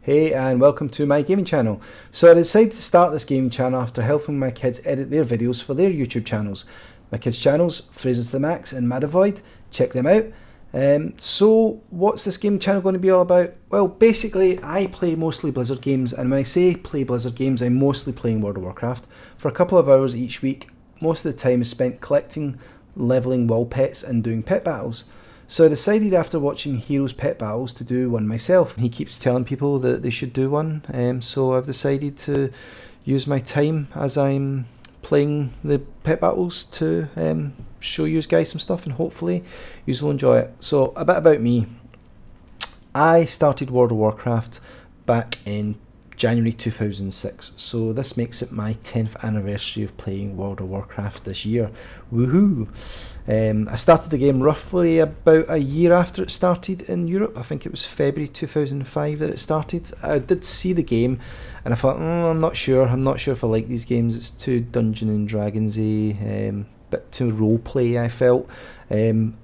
Hey and welcome to my gaming channel. So I decided to start this gaming channel after helping my kids edit their videos for their YouTube channels. My kids' channels, Phrases to the Max and Madavoid, check them out. So what's this gaming channel going to be all about? Well, basically I play mostly Blizzard games, and when I say play Blizzard games, I'm mostly playing World of Warcraft for a couple of hours each week. Most of the time is spent collecting, leveling WoW pets and doing pet battles. So I decided after watching Heroes Pet Battles to do one myself. He keeps telling people that they should do one, so I've decided to use my time as I'm playing the pet battles to show you guys some stuff, and hopefully you will enjoy it. So a bit about me. I started World of Warcraft back in January 2006, so this makes it my 10th anniversary of playing World of Warcraft this year. Woohoo! I started the game roughly about a year after it started in Europe. I think it was February 2005 that it started. I did see the game and I thought, I'm not sure if I like these games. It's too Dungeons and Dragons-y, bit too roleplay, I felt, and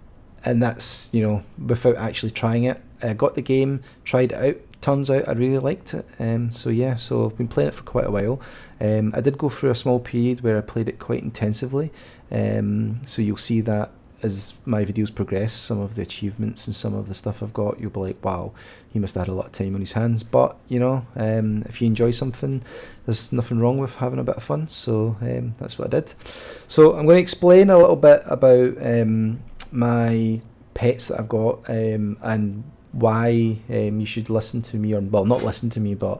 that's, you know, without actually trying it. I got the game, tried it out. Turns out I really liked it, so I've been playing it for quite a while. I did go through a small period where I played it quite intensively, so you'll see that as my videos progress, some of the achievements and some of the stuff I've got, you'll be like, wow, he must have had a lot of time on his hands. But you know, if you enjoy something, there's nothing wrong with having a bit of fun, so that's what I did. So I'm going to explain a little bit about my pets that I've got, and why you should listen to me, or well, not listen to me, but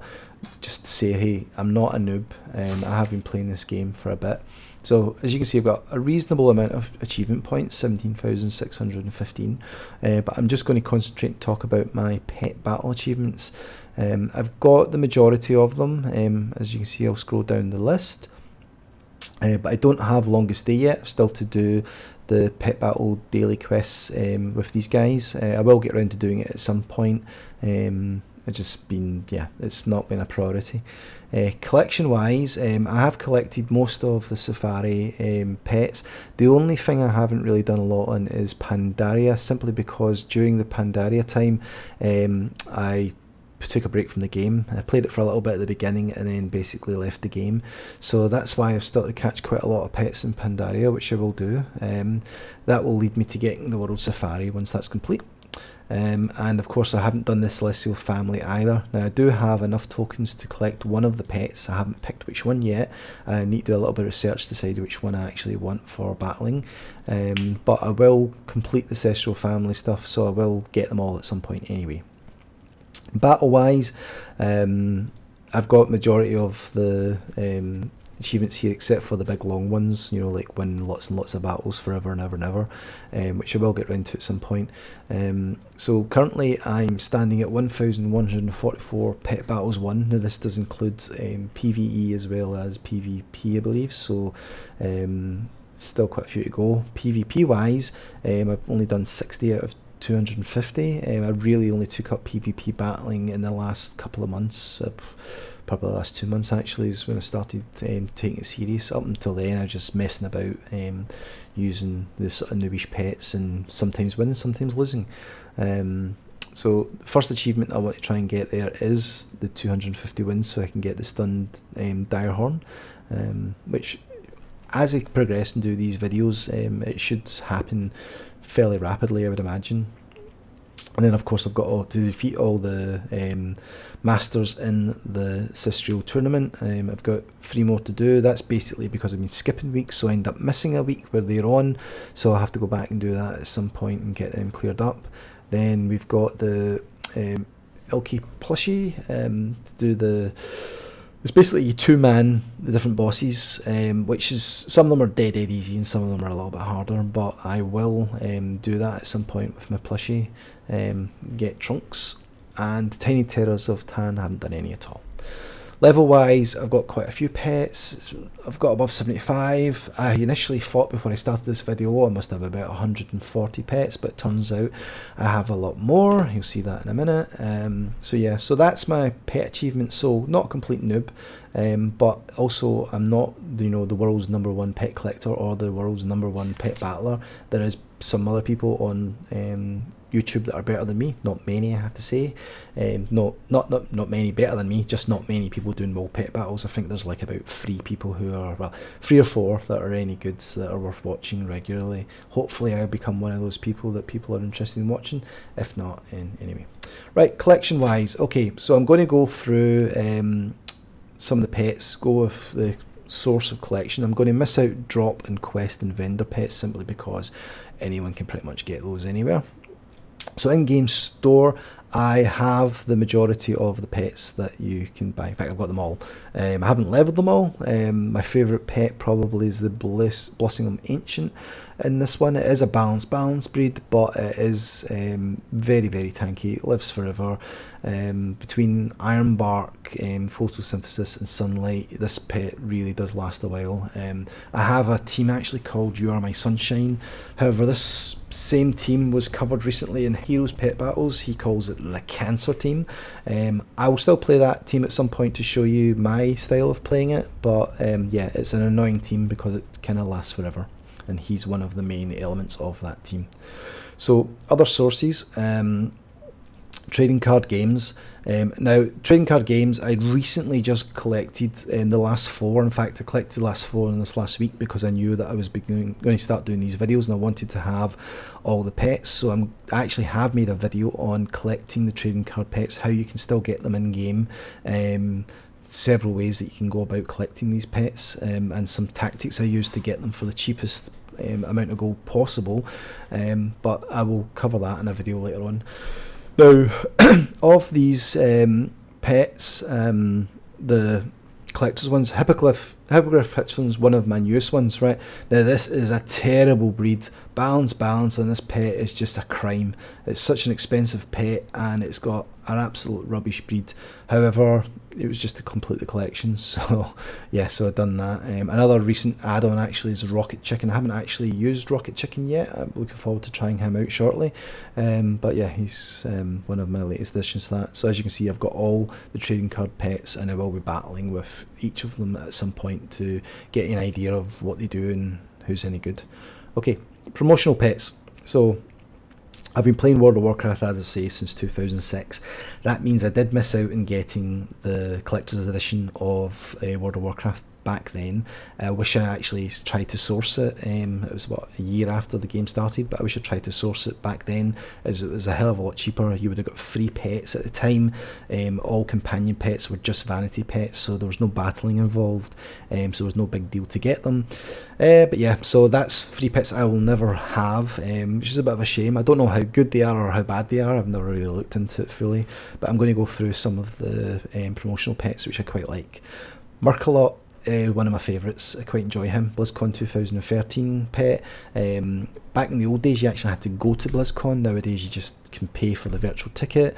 just say, hey, I'm not a noob. I have been playing this game for a bit. So as you can see, I've got a reasonable amount of achievement points, 17,615, but I'm just going to concentrate and talk about my pet battle achievements. I've got the majority of them. As you can see, I'll scroll down the list, but I don't have longest day yet. Still to do the pet battle daily quests with these guys. I will get around to doing it at some point. It's just been, it's not been a priority. Collection wise, I have collected most of the Safari pets. The only thing I haven't really done a lot on is Pandaria, simply because during the Pandaria time I took a break from the game. I played it for a little bit at the beginning and then basically left the game, so that's why I've started to catch quite a lot of pets in Pandaria, which I will do. That will lead me to getting the World Safari once that's complete. And of course I haven't done the Celestial family either. Now I do have enough tokens to collect one of the pets. I haven't picked which one yet. I need to do a little bit of research to decide which one I actually want for battling, but I will complete the Celestial family stuff, so I will get them all at some point anyway. Battle wise, I've got majority of the achievements here, except for the big long ones, you know, like win lots and lots of battles forever and ever and ever, which I will get round to at some point. So currently I'm standing at 1,144 pet battles won. Now this does include PvE as well as PvP, I believe, so still quite a few to go. PvP wise, I've only done 60 out of 250. I really only took up PvP battling in the last couple of months, probably the last 2 months actually, is when I started taking it serious. Up until then I was just messing about, using the sort of noobish pets and sometimes winning, sometimes losing. So the first achievement I want to try and get there is the 250 wins, so I can get the stunned Direhorn, which as I progress and do these videos, it should happen fairly rapidly, I would imagine. And then of course I've got to defeat all the masters in the Sistrial tournament. I've got 3 more to do. That's basically because I've been skipping weeks, so I end up missing a week where they're on, so I'll have to go back and do that at some point and get them cleared up. Then we've got the Ilky plushie to do the... It's basically you 2-man the different bosses, which is, some of them are dead easy and some of them are a little bit harder, but I will do that at some point with my plushie. Get Trunks, and Tiny Terrors of Tarn I haven't done any at all. Level wise, I've got quite a few pets. I've got above 75. I initially thought before I started this video I must have about 140 pets, but it turns out I have a lot more. You'll see that in a minute. So that's my pet achievement. So not a complete noob. but also I'm not, you know, the world's #1 pet collector or the world's #1 pet battler. There is some other people on YouTube that are better than me. Not many, I have to say. Not many better than me, just not many people doing WoW pet battles. I think there's like about 3 people who are, well, 3 or 4 that are any good, that are worth watching regularly. Hopefully I'll become one of those people that people are interested in watching. If not, anyway. Right, collection wise, okay, so I'm going to go through some of the pets, go with the source of collection. I'm going to miss out drop and quest and vendor pets simply because anyone can pretty much get those anywhere. So in-game store, I have the majority of the pets that you can buy. In fact, I've got them all. I haven't leveled them all. My favourite pet probably is the Blossoming Ancient. In this one, it is a balanced breed, but it is very, very tanky. It lives forever. Between iron bark, photosynthesis and sunlight, this pet really does last a while. I have a team actually called You Are My Sunshine. However, this same team was covered recently in Heroes Pet Battles. He calls it the Cancer team. I will still play that team at some point to show you my style of playing it, but yeah, it's an annoying team because it kind of lasts forever, and he's one of the main elements of that team. So other sources, trading card games. Now, trading card games, I recently just collected the last 4. In fact, I collected the last 4 in this last week because I knew that I was going to start doing these videos and I wanted to have all the pets. So I actually have made a video on collecting the trading card pets, how you can still get them in game. Several ways that you can go about collecting these pets, and some tactics I use to get them for the cheapest amount of gold possible, but I will cover that in a video later on. Now, of these pets, the collector's ones, Hippogriff Hitchland's one of my newest ones, right? Now this is a terrible breed. Balance on this pet is just a crime. It's such an expensive pet and it's got an absolute rubbish breed. However, it was just to complete the collection, so yeah, so I've done that. Another recent add-on actually is Rocket Chicken. I haven't actually used Rocket Chicken yet. I'm looking forward to trying him out shortly, but yeah, he's one of my latest additions to that. So as you can see, I've got all the trading card pets and I will be battling with each of them at some point to get an idea of what they do and who's any good. Okay, promotional pets. So I've been playing World of Warcraft, as I say, since 2006. That means I did miss out on getting the collector's edition of World of Warcraft back then. I wish I actually tried to source it. It was about a year after the game started, but I wish I tried to source it back then, as it was a hell of a lot cheaper. You would have got free pets at the time. All companion pets were just vanity pets, so there was no battling involved, so it was no big deal to get them. But yeah, so that's free pets I will never have, which is a bit of a shame. I don't know how good they are or how bad they are. I've never really looked into it fully, but I'm going to go through some of the promotional pets which I quite like. Murkalot, one of my favourites. I quite enjoy him. BlizzCon 2013 pet. Back in the old days you actually had to go to BlizzCon. Nowadays you just can pay for the virtual ticket.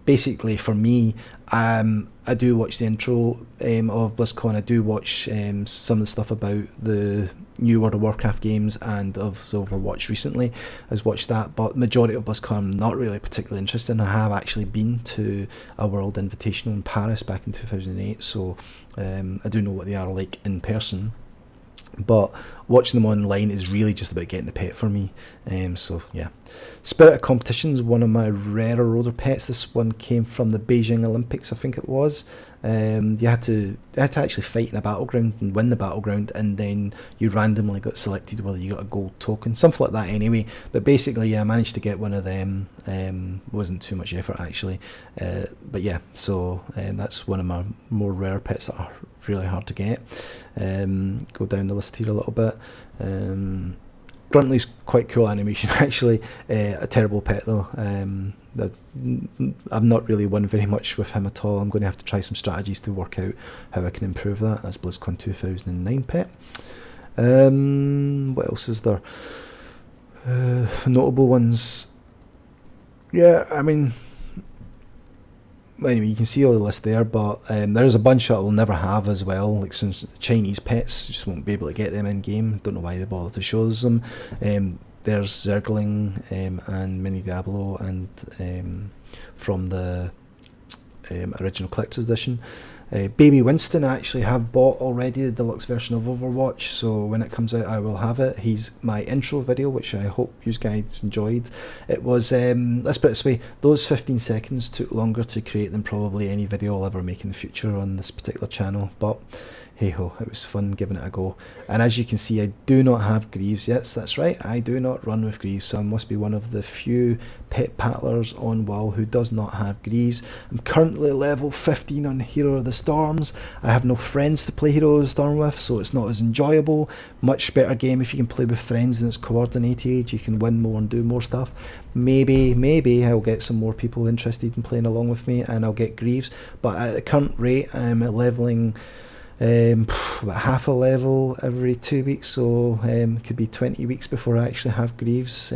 Basically for me, I do watch the intro of BlizzCon. I do watch some of the stuff about the new World of Warcraft games and of Overwatch recently. I've watched that, but majority of BlizzCon I'm not really particularly interested in. I have actually been to a World Invitational in Paris back in 2008, so I do know what they are like in person. But watching them online is really just about getting the pet for me. So yeah, Spirit of Competition is one of my rarer older pets. This one came from the Beijing Olympics, I think it was. You had to actually fight in a battleground and win the battleground, and then you randomly got selected whether you got a gold token, something like that anyway. But basically, yeah, I managed to get one of them. Wasn't too much effort actually, but yeah, so that's one of my more rare pets that are really hard to get. Go down the list here a little bit. Gruntley's quite cool animation actually. A terrible pet though. I'm not really won very much with him at all. I'm going to have to try some strategies to work out how I can improve that. That's BlizzCon 2009 pet. What else is there? Notable ones. Yeah, I mean, anyway, you can see all the list there, but there's a bunch that I'll never have as well, like some Chinese pets. Just won't be able to get them in game. Don't know why they bother to show us them. There's Zergling and Mini Diablo and from the original collector's edition. Baby Winston I actually have bought already, the deluxe version of Overwatch, so when it comes out I will have it. He's my intro video, which I hope you guys enjoyed. It was, let's put it this way, those 15 seconds took longer to create than probably any video I'll ever make in the future on this particular channel, but hey ho, it was fun giving it a go. And as you can see, I do not have Greaves. Yes, that's right, I do not run with Greaves, so I must be one of the few pet battlers on WoW who does not have Greaves. I'm currently level 15 on Hero of the Storms. I have no friends to play Hero of the Storm with, so it's not as enjoyable. Much better game if you can play with friends and it's coordinated, you can win more and do more stuff. Maybe I'll get some more people interested in playing along with me and I'll get Greaves, but at the current rate I'm leveling about half a level every 2 weeks, so could be 20 weeks before I actually have Greaves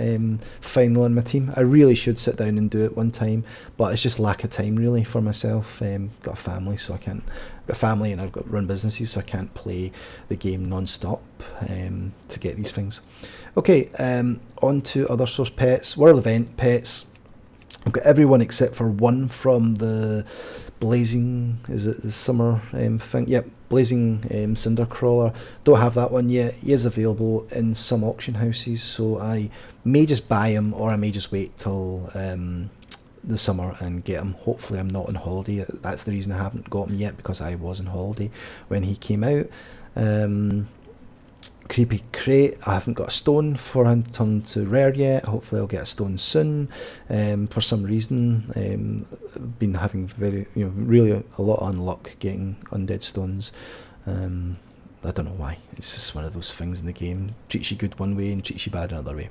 final on my team. I really should sit down and do it one time, but it's just lack of time really for myself. Got a family, so I can't. I've got a family and I've got run businesses, so I can't play the game non-stop to get these things. Okay, on to other source pets, world event pets. I've got everyone except for one from the Blazing, is it the summer thing? Yep, Blazing Cindercrawler. Don't have that one yet. He is available in some auction houses, so I may just buy him or I may just wait till the summer and get him. Hopefully I'm not on holiday. That's the reason I haven't got him yet, because I was on holiday when he came out. Creepy Crate, I haven't got a stone for him to turn to rare yet. Hopefully I'll get a stone soon. For some reason I've been having really a lot of unluck getting undead stones. I don't know why, it's just one of those things in the game. Treats you good one way and treats you bad another way.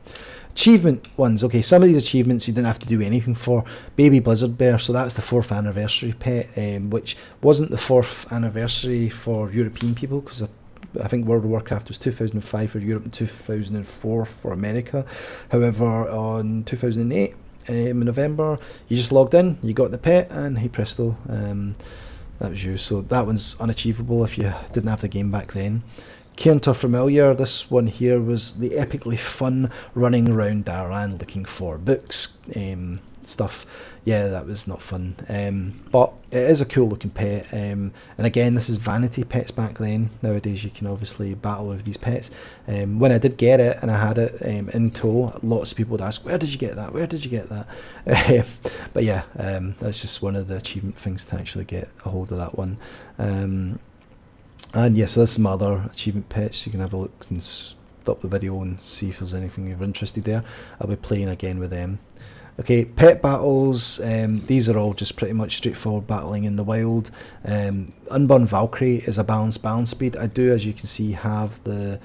Achievement ones, okay, some of these achievements you didn't have to do anything for. Baby Blizzard Bear, so that's the 4th anniversary pet, which wasn't the 4th anniversary for European people, because I think World of Warcraft was 2005 for Europe and 2004 for America. However, on 2008 in November, you just logged in, you got the pet, and hey presto, that was you. So that one's unachievable if you didn't have the game back then. Cairn Familiar, this one here was the epically fun running around Darlan looking for books, stuff. Yeah, that was not fun, but it is a cool looking pet, and again, this is vanity pets back then. Nowadays you can obviously battle with these pets. When I did get it and I had it in tow, lots of people would ask, where did you get that, where did you get that? But yeah, that's just one of the achievement things to actually get a hold of that one. And yeah, so this is my other achievement pets. You can have a look and stop the video and see if there's anything you're interested there. I'll be playing again with them. Okay, pet battles, these are all just pretty much straightforward battling in the wild. Unborn Valkyrie is a balanced balance speed. I do, as you can see, have the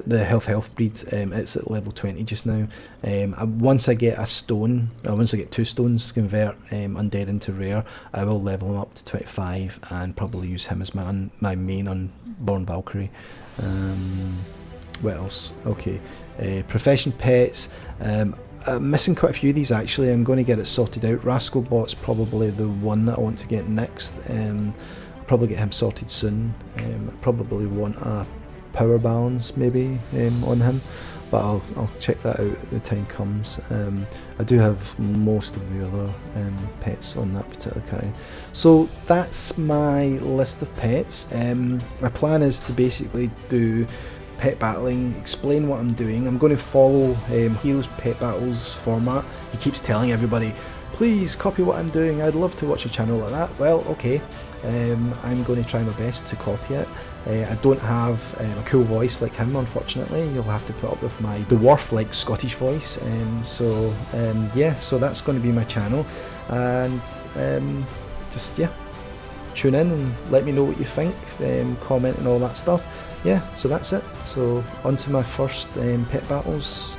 health breed. It's at level 20 just now. Once I get a stone, once I get 2 stones to convert undead into rare, I will level him up to 25 and probably use him as my main Unborn Valkyrie. What else? Okay, profession pets. I'm missing quite a few of these actually. I'm going to get it sorted out. Rascal Bot's probably the one that I want to get next. I'll probably get him sorted soon. I probably want a power balance maybe on him, but I'll check that out when the time comes. I do have most of the other pets on that particular kind. So that's my list of pets. My plan is to basically do pet battling, explain what I'm doing. I'm going to follow Heroes Pet Battles format. He keeps telling everybody, please copy what I'm doing, I'd love to watch a channel like that. Well, okay, I'm going to try my best to copy it. I don't have a cool voice like him, unfortunately. You'll have to put up with my dwarf-like Scottish voice. Yeah, so that's going to be my channel, and just yeah, tune in and let me know what you think, comment and all that stuff. Yeah, so that's it. So on to my first pet battles.